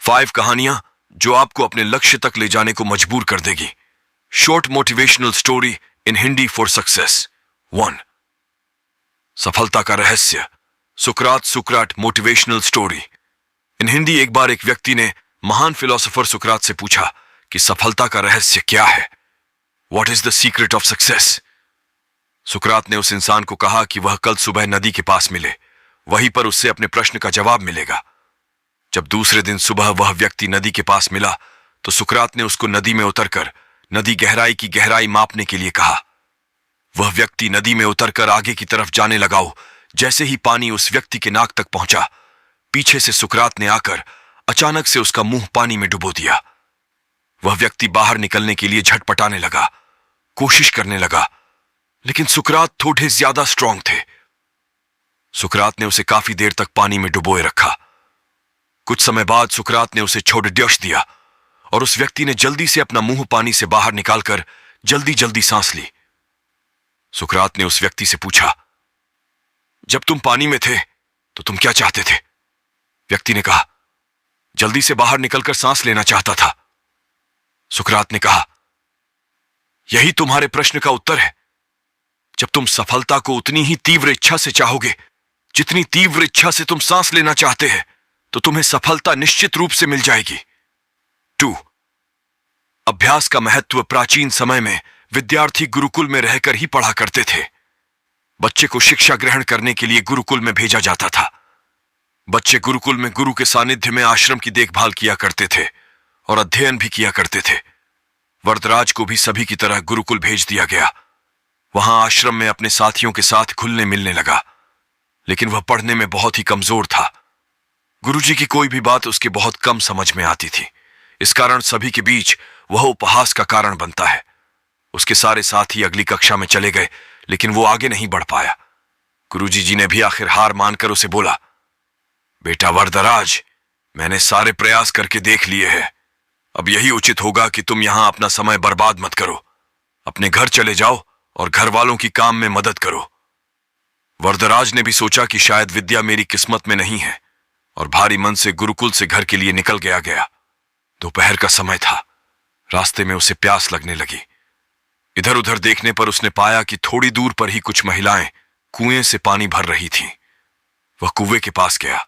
5 कहानियां जो आपको अपने लक्ष्य तक ले जाने को मजबूर कर देगी। Short motivational story in Hindi for success. 1 सफलता का रहस्य। सुकरात मोटिवेशनल स्टोरी इन हिंदी। एक बार एक व्यक्ति ने महान फिलोसोफर सुकरात से पूछा कि सफलता का रहस्य क्या है? What is the secret of success? सुकरात ने उस इंसान को कहा कि वह कल सुबह नदी के पास मिले, वहीं पर उससे अपने प्रश्न का जवाब मिलेगा। जब दूसरे दिन सुबह वह व्यक्ति नदी के पास मिला तो सुकरात ने उसको नदी में उतरकर नदी गहराई की गहराई मापने के लिए कहा। वह व्यक्ति नदी में उतरकर आगे की तरफ जाने लगा। जैसे ही पानी उस व्यक्ति के नाक तक पहुंचा, पीछे से सुकरात ने आकर अचानक से उसका मुंह पानी में डुबो दिया। वह व्यक्ति बाहर निकलने के लिए झटपटाने लगा, कोशिश करने लगा, लेकिन सुकरात थोड़े ज्यादा स्ट्रांग थे। सुकरात ने उसे काफी देर तक पानी में डुबोए रखा। कुछ समय बाद सुकरात ने उसे छोड़ ड्यश दिया और उस व्यक्ति ने जल्दी से अपना मुंह पानी से बाहर निकालकर जल्दी जल्दी सांस ली। सुकरात ने उस व्यक्ति से पूछा, जब तुम पानी में थे तो तुम क्या चाहते थे? व्यक्ति ने कहा, जल्दी से बाहर निकलकर सांस लेना चाहता था। सुकरात ने कहा, यही तुम्हारे प्रश्न का उत्तर है। जब तुम सफलता को उतनी ही तीव्र इच्छा से चाहोगे जितनी तीव्र इच्छा से तुम सांस लेना चाहते हैं, तो तुम्हें सफलता निश्चित रूप से मिल जाएगी। 2 अभ्यास का महत्व। प्राचीन समय में विद्यार्थी गुरुकुल में रहकर ही पढ़ा करते थे। बच्चे को शिक्षा ग्रहण करने के लिए गुरुकुल में भेजा जाता था। बच्चे गुरुकुल में गुरु के सानिध्य में आश्रम की देखभाल किया करते थे और अध्ययन भी किया करते थे। वरदराज को भी सभी की तरह गुरुकुल भेज दिया गया। वहां आश्रम में अपने साथियों के साथ घुलने मिलने लगा, लेकिन वह पढ़ने में बहुत ही कमजोर था। गुरुजी की कोई भी बात उसके बहुत कम समझ में आती थी। इस कारण सभी के बीच वह उपहास का कारण बनता है। उसके सारे साथी अगली कक्षा में चले गए, लेकिन वो आगे नहीं बढ़ पाया। गुरुजी जी ने भी आखिर हार मानकर उसे बोला, बेटा वरदराज, मैंने सारे प्रयास करके देख लिए हैं। अब यही उचित होगा कि तुम यहां अपना समय बर्बाद मत करो। अपने घर चले जाओ और घर वालों की काम में मदद करो। वरदराज ने भी सोचा कि शायद विद्या मेरी किस्मत में नहीं है और भारी मन से गुरुकुल से घर के लिए निकल गया। दोपहर का समय था। रास्ते में उसे प्यास लगने लगी। इधर उधर देखने पर उसने पाया कि थोड़ी दूर पर ही कुछ महिलाएं कुएं से पानी भर रही थीं। वह कुएं के पास गया।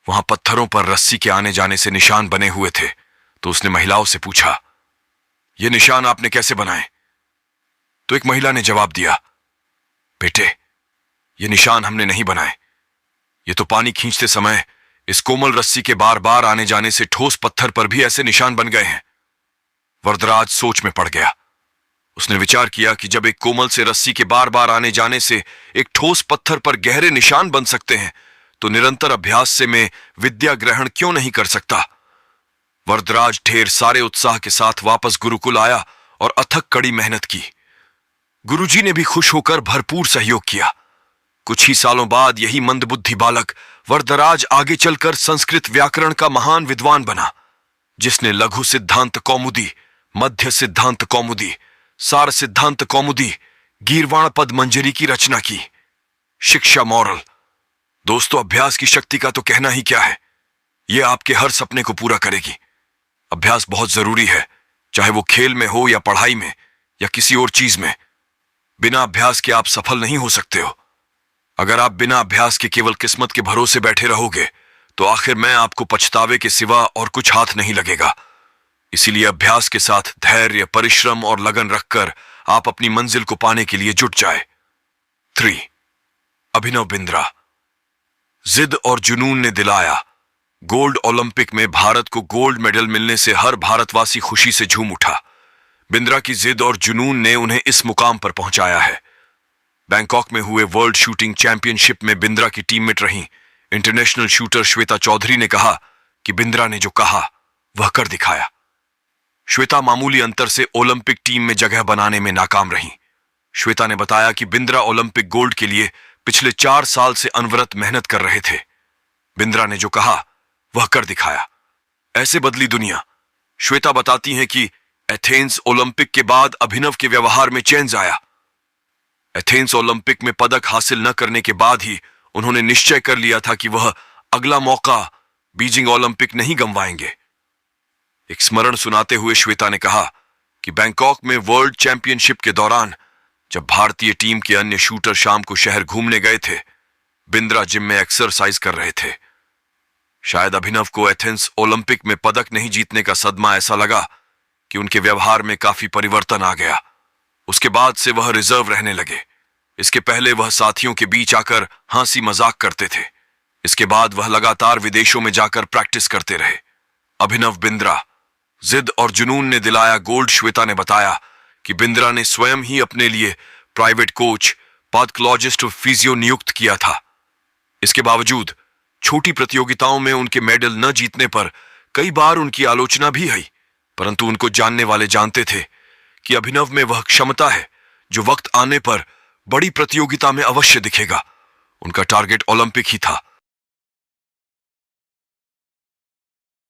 वहां पत्थरों पर रस्सी के आने जाने से निशान बने हुए थे। तो उसने महिलाओं से पूछा, ये निशान आपने कैसे बनाए? तो एक महिला ने जवाब दिया, बेटे, ये निशान हमने नहीं बनाए। ये तो पानी खींचते समय इस कोमल रस्सी के बार बार आने जाने से ठोस पत्थर पर भी ऐसे निशान बन गए हैं। वरदराज सोच में पड़ गया। उसने विचार किया कि जब एक कोमल से रस्सी के बार बार आने जाने से एक ठोस पत्थर पर गहरे निशान बन सकते हैं, तो निरंतर अभ्यास से मैं विद्या ग्रहण क्यों नहीं कर सकता? वरदराज ढेर सारे उत्साह के साथ वापस गुरुकुल आया और अथक कड़ी मेहनत की। गुरुजी ने भी खुश होकर भरपूर सहयोग किया। कुछ ही सालों बाद यही मंदबुद्धि बालक वरदराज आगे चलकर संस्कृत व्याकरण का महान विद्वान बना, जिसने लघु सिद्धांत कौमुदी, मध्य सिद्धांत कौमुदी, सार सिद्धांत कौमुदी, गीर्वाण पद मंजरी की रचना की। शिक्षा मॉरल। दोस्तों, अभ्यास की शक्ति का तो कहना ही क्या है। यह आपके हर सपने को पूरा करेगी। अभ्यास बहुत जरूरी है, चाहे वो खेल में हो या पढ़ाई में या किसी और चीज में। बिना अभ्यास के आप सफल नहीं हो सकते हो। अगर आप बिना अभ्यास के केवल किस्मत के भरोसे बैठे रहोगे तो आखिर में आपको पछतावे के सिवा और कुछ हाथ नहीं लगेगा। इसीलिए अभ्यास के साथ धैर्य, परिश्रम और लगन रखकर आप अपनी मंजिल को पाने के लिए जुट जाए। 3 अभिनव बिंद्रा। जिद और जुनून ने दिलाया। गोल्ड ओलंपिक में भारत को गोल्ड मेडल मिलने से हर भारतवासी खुशी से झूम उठा। बिंद्रा की जिद और जुनून ने उन्हें इस मुकाम पर पहुंचाया है। बैंकॉक में हुए वर्ल्ड शूटिंग चैंपियनशिप में बिंद्रा की टीममेट रहीं इंटरनेशनल शूटर श्वेता चौधरी ने कहा कि बिंद्रा ने जो कहा वह कर दिखाया। श्वेता मामूली अंतर से ओलंपिक टीम में जगह बनाने में नाकाम रहीं। श्वेता ने बताया कि बिंद्रा ओलंपिक गोल्ड के लिए पिछले 4 साल से अनवरत मेहनत कर रहे थे। बिंद्रा ने जो कहा वह कर दिखाया। ऐसे बदली दुनिया। श्वेता बताती हैं कि एथेंस ओलंपिक के बाद अभिनव के व्यवहार में चेंज आया। एथेंस ओलंपिक में पदक हासिल न करने के बाद ही उन्होंने निश्चय कर लिया था कि वह अगला मौका बीजिंग ओलंपिक नहीं गंवाएंगे। एक स्मरण सुनाते हुए श्वेता ने कहा कि बैंकॉक में वर्ल्ड चैंपियनशिप के दौरान जब भारतीय टीम के अन्य शूटर शाम को शहर घूमने गए थे, बिंद्रा जिम में एक्सरसाइज कर रहे थे। शायद अभिनव को एथेंस ओलंपिक में पदक नहीं जीतने का सदमा ऐसा लगा कि उनके व्यवहार में काफी परिवर्तन आ गया। उसके बाद से वह रिजर्व रहने लगे। इसके पहले वह साथियों के बीच आकर हंसी मजाक करते थे। इसके बाद वह लगातार विदेशों में जाकर प्रैक्टिस करते रहे। अभिनव बिंद्रा, जिद और जुनून ने दिलाया गोल्ड। श्वेता ने बताया कि बिंद्रा ने स्वयं ही अपने लिए प्राइवेट कोच, पैथोलॉजिस्ट और फिजियो नियुक्त किया था। इसके बावजूद छोटी प्रतियोगिताओं में उनके मेडल न जीतने पर कई बार उनकी आलोचना भी हुई, परंतु उनको जानने वाले जानते थे कि अभिनव में वह क्षमता है जो वक्त आने पर बड़ी प्रतियोगिता में अवश्य दिखेगा। उनका टारगेट ओलंपिक ही था